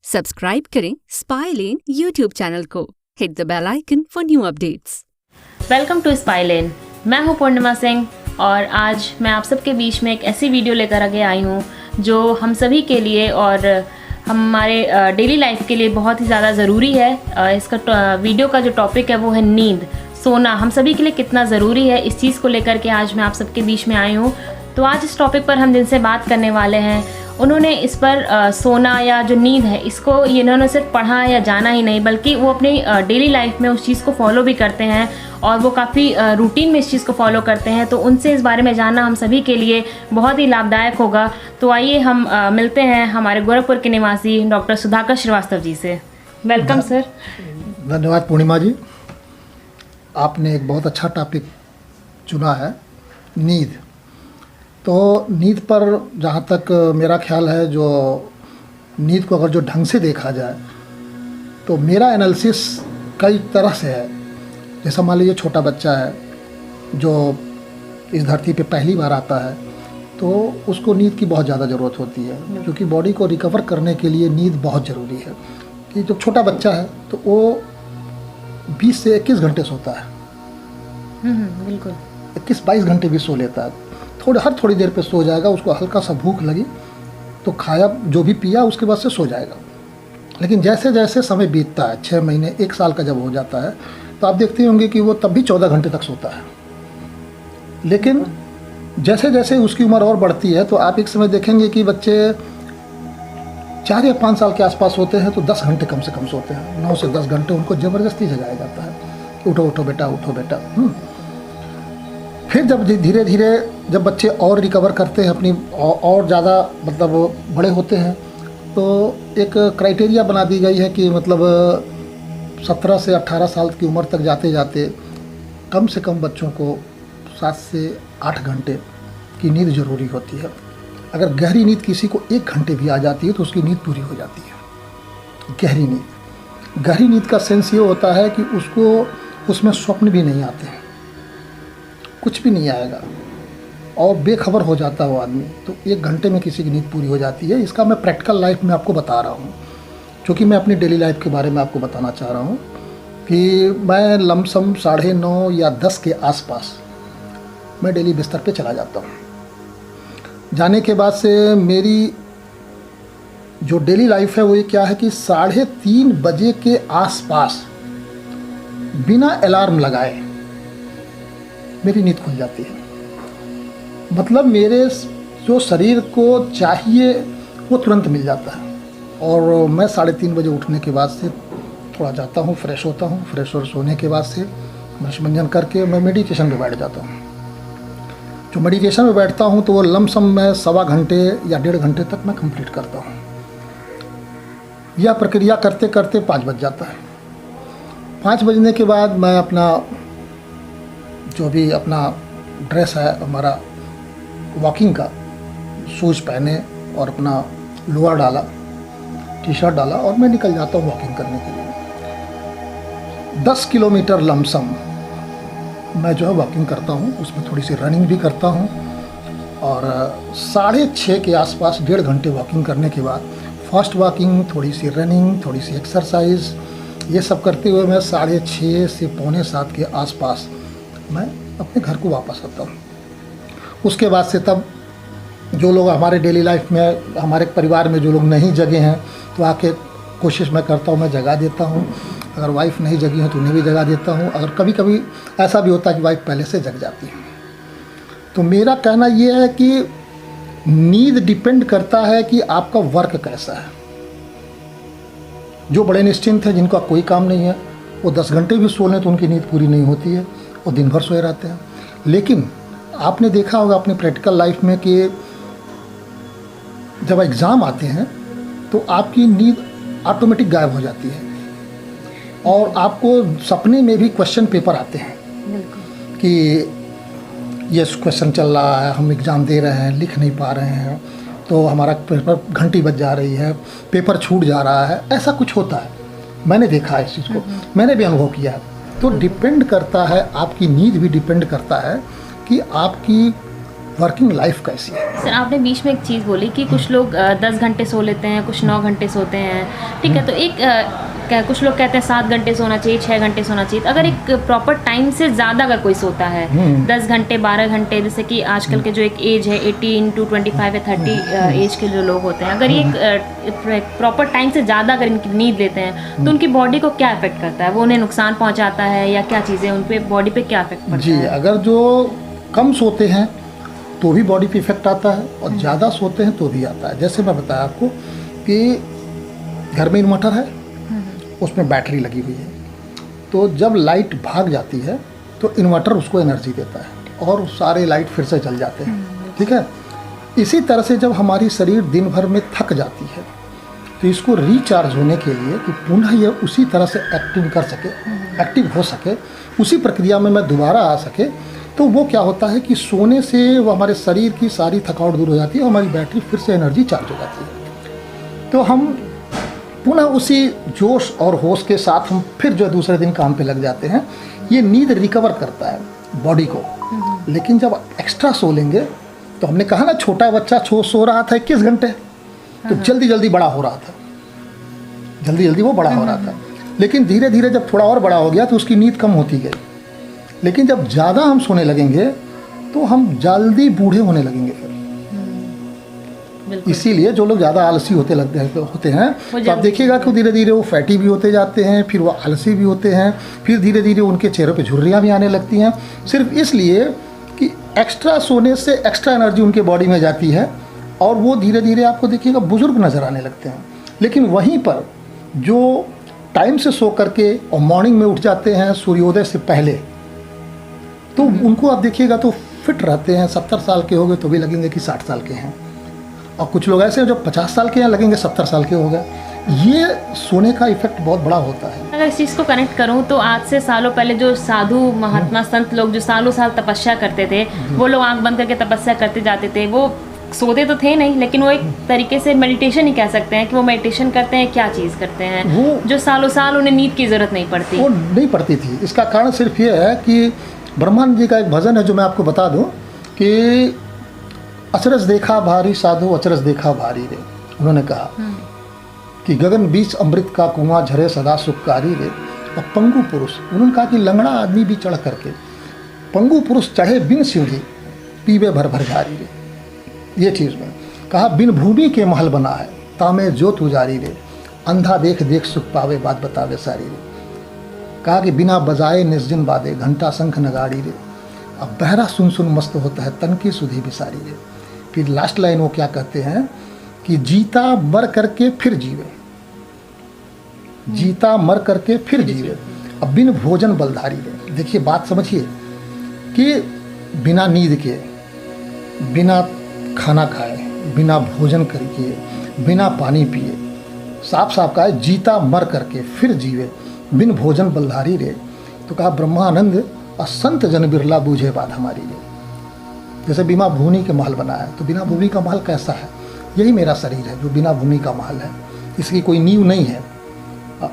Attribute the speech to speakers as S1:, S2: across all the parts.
S1: Subscribe करें Spy Lane YouTube channel को। Hit the bell icon for new updates.
S2: Welcome to Spy Lane. मैं हूं पूर्णिमा सिंह और आज मैं आप सबके बीच में एक ऐसी वीडियो लेकर आगे आई हूं जो हम सभी के लिए और हमारे डेली लाइफ के लिए बहुत ही ज़्यादा ज़रूरी है। इसका वीडियो का जो टॉपिक है वो है नींद, सोना हम सभी के लिए कितना ज़रूरी है। इस चीज़ को लेकर के आज मैं आप सबके बीच में आई हूँ। तो आज इस टॉपिक पर हम जिनसे बात करने वाले हैं उन्होंने इस पर सोना या जो नींद है इसको इन्होंने सिर्फ पढ़ा या जाना ही नहीं बल्कि वो अपनी डेली लाइफ में उस चीज़ को फॉलो भी करते हैं और वो काफ़ी रूटीन में इस चीज़ को फॉलो करते हैं। तो उनसे इस बारे में जानना हम सभी के लिए बहुत ही लाभदायक होगा। तो आइए हम मिलते हैं हमारे गोरखपुर के निवासी डॉक्टर सुधाकर श्रीवास्तव जी से। Welcome sir.
S3: धन्यवाद पूर्णिमा जी, आपने एक बहुत अच्छा टॉपिक चुना है, नींद। तो नींद पर जहाँ तक मेरा ख्याल है, जो नींद को अगर जो ढंग से देखा जाए तो मेरा एनालिसिस कई तरह से है। जैसा मान लीजिए छोटा बच्चा है जो इस धरती पे पहली बार आता है तो उसको नींद की बहुत ज़्यादा ज़रूरत होती है, क्योंकि बॉडी को रिकवर करने के लिए नींद बहुत ज़रूरी है। कि जब छोटा बच्चा है तो वो 20 से 21 घंटे सोता है।
S2: बिल्कुल
S3: 21-22 घंटे भी सो लेता है। हर थोड़ी देर पे सो जाएगा, उसको हल्का सा भूख लगी तो खाया जो भी पिया उसके बाद से सो जाएगा। लेकिन जैसे जैसे समय बीतता है, 6 महीने 1 साल का जब हो जाता है तो आप देखते होंगे कि वो तब भी 14 घंटे तक सोता है। लेकिन जैसे जैसे उसकी उम्र और बढ़ती है तो आप एक समय देखेंगे कि बच्चे 4 या 5 साल के आसपास होते हैं तो 10 घंटे कम से कम सोते हैं। 9 से 10 घंटे उनको ज़बरदस्ती जगाया जाता है कि उठो उठो बेटा, उठो बेटा। फिर जब धीरे धीरे जब बच्चे और रिकवर करते हैं, अपनी और ज़्यादा मतलब बड़े होते हैं, तो एक क्राइटेरिया बना दी गई है कि मतलब 17 से 18 साल की उम्र तक जाते जाते कम से कम बच्चों को 7 से 8 घंटे की नींद ज़रूरी होती है। अगर गहरी नींद किसी को 1 घंटे भी आ जाती है तो उसकी नींद पूरी हो जाती है। गहरी नींद का सेंस ये होता है कि उसको उसमें स्वप्न भी नहीं आते हैं, कुछ भी नहीं आएगा और बेखबर हो जाता है वो आदमी। तो 1 घंटे में किसी की नींद पूरी हो जाती है। इसका मैं प्रैक्टिकल लाइफ में आपको बता रहा हूँ, क्योंकि मैं अपनी डेली लाइफ के बारे में आपको बताना चाह रहा हूँ कि मैं लमसम 9:30 या 10 के आसपास मैं डेली बिस्तर पे चला जाता हूँ। जाने के बाद से मेरी जो डेली लाइफ है वो ये क्या है कि 3:30 बजे के आसपास बिना अलार्म लगाए मेरी नींद खुल जाती है। मतलब मेरे जो शरीर को चाहिए वो तुरंत मिल जाता है। और मैं 3:30 बजे उठने के बाद से थोड़ा जाता हूँ, फ्रेश होता हूँ। फ्रेश और सोने के बाद से ब्रश मंजन करके मैं मेडिटेशन पे बैठ जाता हूँ। जो मेडिटेशन में बैठता हूँ तो वो लमसम मैं 1.25 घंटे या 1.5 घंटे तक मैं कंप्लीट करता हूँ। यह प्रक्रिया करते करते 5 बज जाता है। 5 बजने के बाद मैं अपना जो भी अपना ड्रेस है हमारा वॉकिंग का, शूज़ पहने और अपना लोअर डाला, टी-शर्ट डाला और मैं निकल जाता हूँ वॉकिंग करने के लिए। 10 किलोमीटर लमसम मैं जो है वॉकिंग करता हूँ, उसमें थोड़ी सी रनिंग भी करता हूँ। और 6:30 के आसपास 1.5 घंटे वॉकिंग करने के बाद फास्ट वॉकिंग, थोड़ी सी रनिंग, थोड़ी सी एक्सरसाइज, ये सब करते हुए मैं 6:30 से 6:45 के आसपास मैं अपने घर को वापस आता हूँ। उसके बाद से तब जो लोग हमारे डेली लाइफ में, हमारे परिवार में जो लोग नहीं जगे हैं तो आके कोशिश मैं करता हूँ, मैं जगा देता हूँ। अगर वाइफ नहीं जगी है तो उन्हें भी जगा देता हूँ। अगर कभी कभी ऐसा भी होता है कि वाइफ पहले से जग जाती है। तो मेरा कहना ये है कि नींद डिपेंड करता है कि आपका वर्क कैसा है। जो बड़े निश्चिंत हैं, जिनका कोई काम नहीं है, वो 10 घंटे भी सो लें तो उनकी नींद पूरी नहीं होती है, वो दिन भर सोए रहते हैं। लेकिन आपने देखा होगा अपने प्रैक्टिकल लाइफ में कि जब एग्ज़ाम आते हैं तो आपकी नींद ऑटोमेटिक गायब हो जाती है और आपको सपने में भी क्वेश्चन पेपर आते हैं कि ये क्वेश्चन चल रहा है, हम एग्ज़ाम दे रहे हैं, लिख नहीं पा रहे हैं, तो हमारा पेपर घंटी बज जा रही है, पेपर छूट जा रहा है, ऐसा कुछ होता है। मैंने देखा है इस चीज़ को, मैंने भी अनुभव किया है। तो डिपेंड करता है, आपकी नींद भी डिपेंड करता है कि आपकी वर्किंग लाइफ कैसी है।
S2: सर आपने बीच में एक चीज़ बोली कि कुछ लोग 10 घंटे सो लेते हैं, कुछ 9 घंटे सोते हैं, ठीक है। तो एक कुछ लोग कहते हैं 7 घंटे सोना चाहिए, 6 घंटे सोना चाहिए। अगर एक प्रॉपर टाइम से ज़्यादा अगर कोई सोता है 10 घंटे 12 घंटे, जैसे कि आजकल के जो एक एज है 18 to 25 या 30 एज के जो लोग होते हैं, अगर ये प्रॉपर टाइम से ज़्यादा अगर इनकी नींद लेते हैं तो उनकी बॉडी को क्या इफेक्ट करता है? वो उन्हें नुकसान पहुँचाता है या क्या चीज़ें उन पर बॉडी पर क्या इफेक्ट पड़ता है?
S3: जी, अगर जो कम सोते हैं तो भी बॉडी पे इफेक्ट आता है और ज़्यादा सोते हैं तो भी आता है। जैसे मैं बताया आपको कि घर में इन्वर्टर है, उसमें बैटरी लगी हुई है, तो जब लाइट भाग जाती है तो इन्वर्टर उसको एनर्जी देता है और सारे लाइट फिर से चल जाते हैं, ठीक है। इसी तरह से जब हमारी शरीर दिन भर में थक जाती है तो इसको रिचार्ज होने के लिए कि पुनः ये उसी तरह से एक्टिव हो सके, उसी प्रक्रिया में मैं दोबारा आ सके, तो वो क्या होता है कि सोने से वो हमारे शरीर की सारी थकावट दूर हो जाती है और हमारी बैटरी फिर से एनर्जी चार्ज हो जाती है। तो हम पुनः उसी जोश और होश के साथ हम फिर जो दूसरे दिन काम पे लग जाते हैं। ये नींद रिकवर करता है बॉडी को। लेकिन जब एक्स्ट्रा सो लेंगे तो हमने कहा ना, छोटा बच्चा सो रहा था 21 घंटे तो जल्दी जल्दी बड़ा हो रहा था, जल्दी जल्दी वो बड़ा हो रहा था। लेकिन धीरे धीरे जब थोड़ा और बड़ा हो गया तो उसकी नींद कम होती गई। लेकिन जब ज़्यादा हम सोने लगेंगे तो हम जल्दी बूढ़े होने लगेंगे फिर। इसीलिए जो लोग ज़्यादा आलसी होते हैं तो आप देखिएगा कि धीरे धीरे वो फैटी भी होते जाते हैं, फिर वो आलसी भी होते हैं, फिर धीरे धीरे उनके चेहरे पे झुर्रियाँ भी आने लगती हैं, सिर्फ इसलिए कि एक्स्ट्रा सोने से एक्स्ट्रा एनर्जी उनके बॉडी में जाती है और वो धीरे धीरे आपको देखिएगा बुजुर्ग नज़र आने लगते हैं। लेकिन वहीं पर जो टाइम से सो करके और मॉर्निंग में उठ जाते हैं सूर्योदय से पहले, तो उनको आप देखिएगा तो फिट रहते हैं। 70 साल के हो गए तो भी लगेंगे कि 60 साल के हैं, और कुछ लोग ऐसे हैं जो 50 साल के हैं लगेंगे 70 साल के हो गए। ये सोने का इफेक्ट बहुत बड़ा होता है।
S2: अगर इस चीज़ को कनेक्ट करूं तो आज से सालों पहले जो साधु महात्मा संत लोग जो सालों साल तपस्या करते थे, वो लोग आंख बंद करके तपस्या करते जाते थे। वो सोते तो थे नहीं, लेकिन वो एक तरीके से मेडिटेशन ही कह सकते हैं कि वो मेडिटेशन करते हैं। क्या चीज़ करते हैं वो जो सालों साल उन्हें नींद की ज़रूरत नहीं पड़ती,
S3: वो नहीं पड़ती थी। इसका कारण सिर्फ ये है कि ब्रह्मानंद जी का एक भजन है जो मैं आपको बता दूं कि अचरज देखा भारी साधु अचरज देखा भारी रे। उन्होंने कहा कि गगन बीच अमृत का कुआं झरे सदा सुखकारी रे। और पंगु पुरुष, उन्होंने कहा कि लंगड़ा आदमी भी चढ़ करके, पंगु पुरुष चढ़े बिन सीढ़ी पीवे भर भर झारी रे। ये चीज़ में कहा, बिन भूमि के महल बना है तामे जोत उजारी रे। अंधा देख देख सुख पावे बात बतावे सारी रे। कहा कि बिना बजाए निस्जिन बादे घंटा शंख नगाड़ी रे। अब बहरा सुन सुन मस्त होता है तन की सुधी बिसारी रे। फिर लास्ट लाइन वो क्या कहते हैं कि जीता मर करके फिर जीवे, जीता मर करके फिर जीवे। अब बिन भोजन बलधारी रे। देखिए बात समझिए कि बिना नींद के, बिना खाना खाए, बिना भोजन करके, बिना पानी पिए, साफ साफ कहा है जीता मर करके फिर जीवे बिन भोजन बलधारी रे। तो कहा ब्रह्मानंद असंत जन बिरला बूझे बात हमारी रे। जैसे बिना भूमि के महल बना है, तो बिना भूमि का महल कैसा है? यही मेरा शरीर है जो बिना भूमि का महल है, इसकी कोई नींव नहीं है।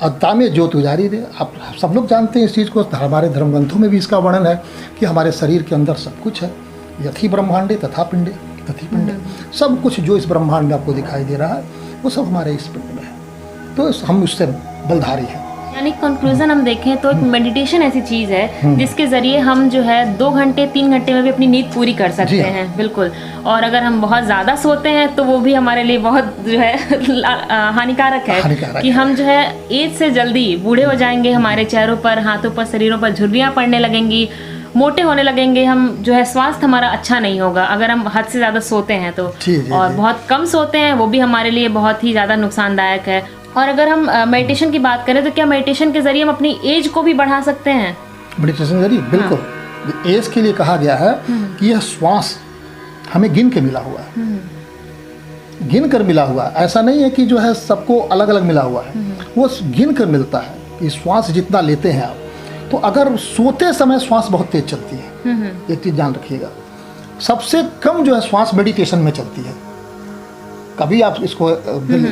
S3: अत्ता में ज्योत उजारी रे। आप सब लोग जानते हैं इस चीज़ को, हमारे धर्म ग्रंथों में भी इसका वर्णन है कि हमारे शरीर के अंदर सब कुछ है। यथी ब्रह्मांडे तथा पिंडे तथी पिंडे, सब कुछ जो इस ब्रह्मांड में आपको दिखाई दे रहा है वो सब हमारे इस पिंड में है। तो हम उससे बलधारी हैं।
S2: यानी कंक्लूजन हम देखें तो एक मेडिटेशन ऐसी चीज़ है जिसके ज़रिए हम जो है 2 घंटे 3 घंटे में भी अपनी नींद पूरी कर सकते हैं। बिल्कुल। और अगर हम बहुत ज़्यादा सोते हैं तो वो भी हमारे लिए बहुत जो है हानिकारक है कि हम जो है एज से जल्दी बूढ़े हो जाएंगे। हमारे चेहरों पर, हाथों पर, शरीरों पर झुर्रियाँ पड़ने लगेंगी, मोटे होने लगेंगे हम, जो है स्वास्थ्य हमारा अच्छा नहीं होगा अगर हम हद से ज़्यादा सोते हैं तो। और बहुत कम सोते हैं वो भी हमारे लिए बहुत ही ज़्यादा नुकसानदायक है। और अगर हम मेडिटेशन की बात करें तो क्या मेडिटेशन के जरिए हम अपनी एज को भी बढ़ा सकते हैं?
S3: मेडिटेशन के जरिए बिल्कुल। एज के लिए कहा गया है कि यह श्वास हमें गिन के मिला हुआ है, गिन कर मिला हुआ है। ऐसा नहीं है कि जो है सबको अलग अलग मिला हुआ है, वो गिन कर मिलता है कि श्वास जितना लेते हैं आप। तो अगर सोते समय श्वास बहुत तेज चलती है, एक चीज़ ध्यान रखिएगा। सबसे कम जो है श्वास मेडिटेशन में चलती है। कभी आप इसको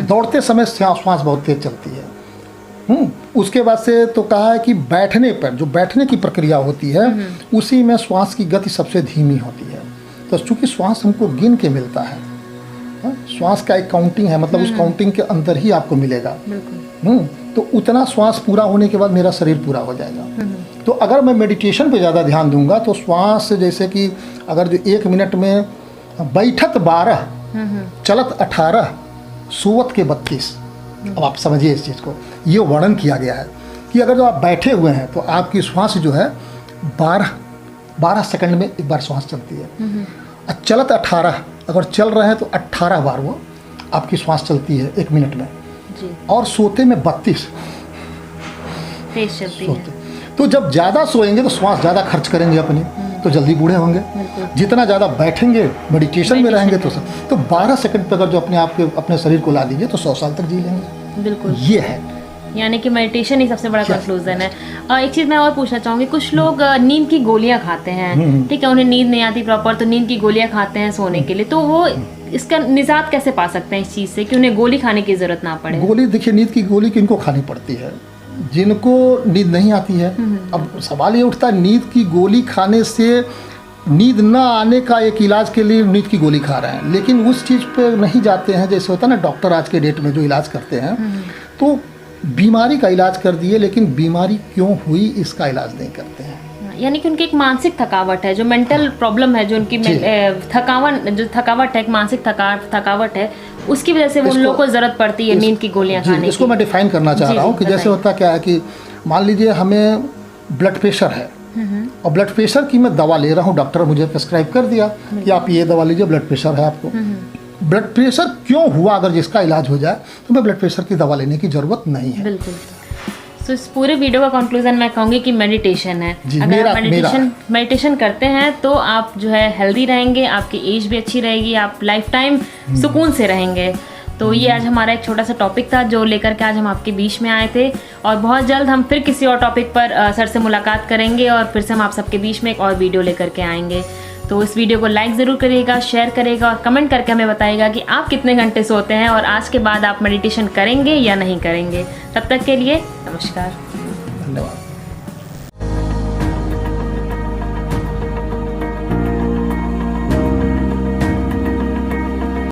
S3: दौड़ते समय श्वास बहुत तेज चलती है। उसके बाद से तो कहा है कि बैठने पर जो बैठने की प्रक्रिया होती है उसी में श्वास की गति सबसे धीमी होती है। तो चूँकि श्वास हमको गिन के मिलता है, श्वास का एक काउंटिंग है, मतलब उस काउंटिंग के अंदर ही आपको मिलेगा। तो उतना श्वास पूरा होने के बाद मेरा शरीर पूरा हो जाएगा। तो अगर मैं मेडिटेशन पे ज़्यादा ध्यान दूंगा तो श्वास, जैसे कि अगर जो 1 मिनट में बैठत 12, चलत 18, सोवत के 32, अब आप समझिए इस चीज़ को, ये वर्णन किया गया है कि अगर जो आप बैठे हुए हैं तो आपकी श्वास जो है 12 सेकंड में एक बार श्वास चलती है। चलत 18, अगर चल रहे हैं तो 18 बार वो आपकी श्वास चलती है 1 मिनट में
S2: जी।
S3: और सोते में 32
S2: तेज चलती है।
S3: तो जब ज़्यादा सोएंगे तो श्वास ज़्यादा खर्च करेंगे अपनी, तो जल्दी बूढ़े होंगे। जितना ज़्यादा बैठेंगे, मेडिटेशन में रहेंगे तो 12 सेकंड पे अगर जो अपने शरीर को ला दीजिए तो 100 साल तक जी लेंगे।
S2: बिल्कुल,
S3: ये है,
S2: यानी कि मेडिटेशन ही सबसे बड़ा कंक्लूजन है। एक चीज़ मैं और पूछना चाहूँगी, कुछ लोग नींद की गोलियाँ खाते हैं, ठीक है, उन्हें नींद नहीं आती प्रॉपर, तो नींद की गोलियाँ खाते हैं सोने के लिए, तो वो इसका निजात कैसे पा सकते हैं इस चीज़ से कि उन्हें गोली खाने की ज़रूरत ना पड़े?
S3: गोली, देखिए नींद की गोली किनको खानी पड़ती है? जिनको नींद नहीं आती है। अब सवाल ये उठता है, नींद की गोली खाने से नींद ना आने का एक इलाज के लिए नींद की गोली खा रहे हैं, लेकिन उस चीज़ पे नहीं जाते हैं। जैसे होता है ना, डॉक्टर आज के डेट में जो इलाज करते हैं तो बीमारी का इलाज कर दिए, लेकिन बीमारी क्यों हुई इसका इलाज नहीं करते हैं।
S2: यानी कि उनकी एक मानसिक थकावट है, जो मेंटल प्रॉब्लम है, जो उनकी थकावट है, एक मानसिक थकावट है, उसकी वजह से वो लोगों को ज़रूरत पड़ती है नींद की गोलियां खाने की।
S3: इसको मैं डिफाइन करना चाह रहा हूँ कि जैसे होता क्या है कि मान लीजिए हमें ब्लड प्रेशर है और ब्लड प्रेशर की मैं दवा ले रहा हूँ, डॉक्टर मुझे प्रेस्क्राइब कर दिया कि आप ये दवा लीजिए, ब्लड प्रेशर है आपको। ब्लड प्रेशर क्यों हुआ, अगर जिसका इलाज हो जाए तो मैं ब्लड प्रेशर की दवा लेने की ज़रूरत नहीं है।
S2: बिल्कुल। तो इस पूरे वीडियो का कंक्लूजन मैं कहूँगी कि मेडिटेशन है। अगर आप मेडिटेशन करते हैं तो आप जो है हेल्दी रहेंगे, आपकी एज भी अच्छी रहेगी, आप लाइफ टाइम सुकून से रहेंगे। तो ये आज हमारा एक छोटा सा टॉपिक था जो लेकर के आज हम आपके बीच में आए थे, और बहुत जल्द हम फिर किसी और टॉपिक पर सर से मुलाकात करेंगे और फिर से हम आप सबके बीच में एक और वीडियो लेकर के आएंगे। तो इस वीडियो को लाइक ज़रूर करिएगा, शेयर करिएगा और कमेंट करके हमें बताइएगा कि आप कितने घंटे सोते हैं और आज के बाद आप मेडिटेशन करेंगे या नहीं करेंगे। तब तक के लिए नमस्कार,
S3: धन्यवाद।